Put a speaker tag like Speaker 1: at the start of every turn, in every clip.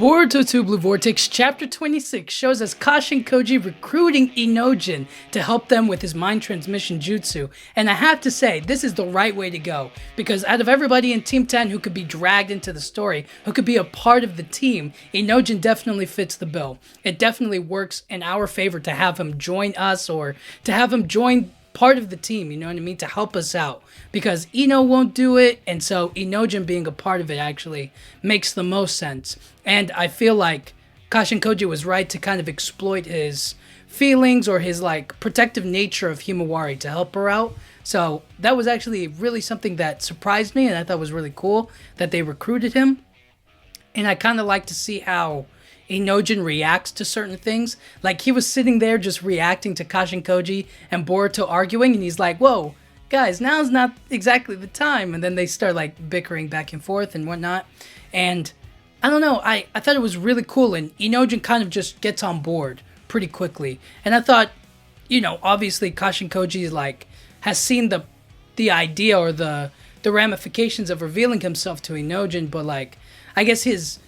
Speaker 1: Boruto 2 Blue Vortex Chapter 26 shows us Kashin Koji recruiting Inojin to help them with his mind transmission jutsu, and I have to say, this is the right way to go, because out of everybody in Team 10 who could be dragged into the story, who could be a part of the team, Inojin definitely fits the bill. It definitely works in our favor to have him join us, or to have him join part of the team, you know what I mean, to help us out, because Ino won't do it, and so Inojin being a part of it actually makes the most sense. And I feel like Kashin Koji was right to kind of exploit his feelings or his like protective nature of Himawari to help her out. So that was actually really something that surprised me, and I thought was really cool that they recruited him. And I kind of like to see how Inojin reacts to certain things. Like, he was sitting there just reacting to Kashin Koji and Boruto arguing, and he's like, whoa, guys, now's not exactly the time. And then they start like bickering back and forth and whatnot. And I don't know, I thought it was really cool, and Inojin kind of just gets on board pretty quickly. And I thought, you know, obviously Kashin Koji like has seen the idea or the ramifications of revealing himself to Inojin, but like, I guess his,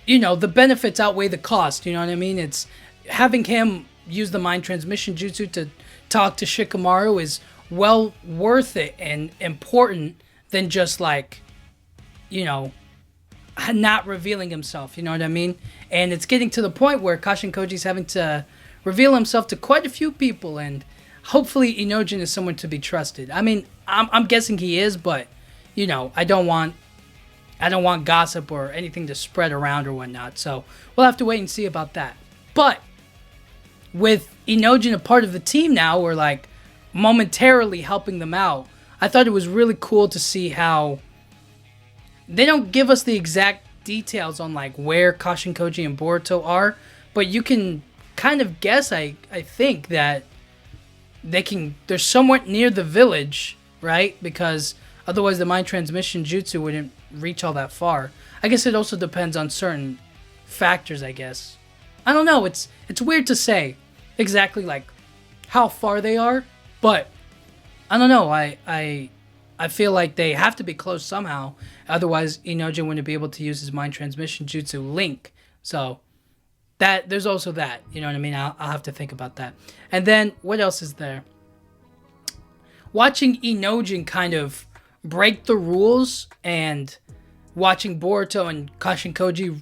Speaker 1: you know, the benefits outweigh the cost, you know what I mean? It's having him use the mind transmission jutsu to talk to Shikamaru is well worth it and important than just like, you know, not revealing himself, you know what I mean? And it's getting to the point where Kashin Koji's having to reveal himself to quite a few people, and hopefully Inojin is someone to be trusted. I mean, I'm guessing he is, but, you know, I don't want gossip or anything to spread around or whatnot, so we'll have to wait and see about that. But with Inojin a part of the team now, we're like momentarily helping them out. I thought it was really cool to see how they don't give us the exact details on like where Kashin Koji and Boruto are, but you can kind of guess, I think, that they're somewhat near the village, right? Because otherwise the mind transmission jutsu wouldn't reach all that far. I guess it also depends on certain factors, I guess. I don't know, it's weird to say exactly like how far they are, but I don't know, I feel like they have to be close somehow, otherwise Inojin wouldn't be able to use his mind transmission jutsu link. So that there's also that, you know what I mean? I'll have to think about that. And then what else is there? Watching Inojin kind of break the rules and watching Boruto and Kashin Koji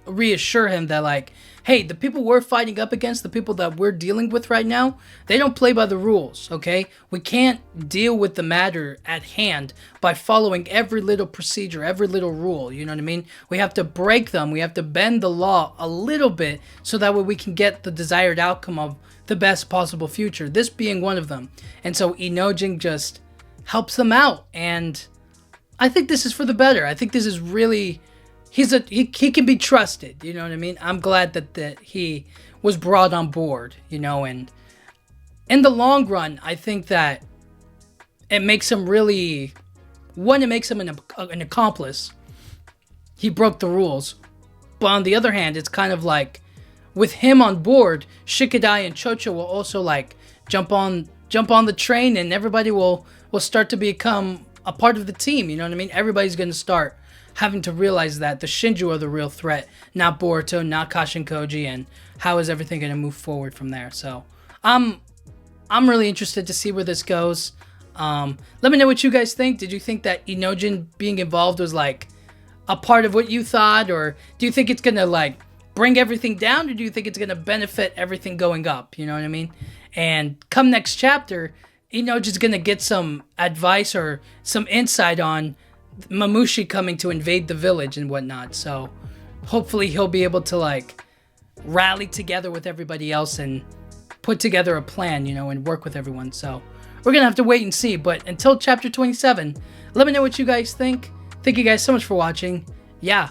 Speaker 1: reassure him that like, hey, the people we're fighting up against, the people that we're dealing with right now, they don't play by the rules, okay? We can't deal with the matter at hand by following every little procedure, every little rule, you know what I mean? We have to break them, we have to bend the law a little bit so that way we can get the desired outcome of the best possible future, this being one of them. And so Inojin just helps them out, and I think this is for the better. I think this is really, he can be trusted, you know what I mean? I'm glad that he was brought on board, you know, and in the long run, I think that it makes him really, one, it makes him an accomplice. He broke the rules. But on the other hand, it's kind of like, with him on board, Shikadai and Chocho will also like jump on the train, and everybody will start to become a part of the team, you know what I mean? Everybody's going to start having to realize that the Shinju are the real threat, not Boruto, not Kashin Koji, and how is everything going to move forward from there. So I'm really interested to see where this goes. Let me know what you guys think. Did you think that Inojin being involved was like a part of what you thought, or do you think it's going to like bring everything down, or do you think it's going to benefit everything going up, you know what I mean? And come next chapter, Inojin's going to get some advice or some insight on Mamushi coming to invade the village and whatnot. So hopefully he'll be able to like rally together with everybody else and put together a plan, you know, and work with everyone. So we're going to have to wait and see. But until chapter 27, let me know what you guys think. Thank you guys so much for watching. Yeah,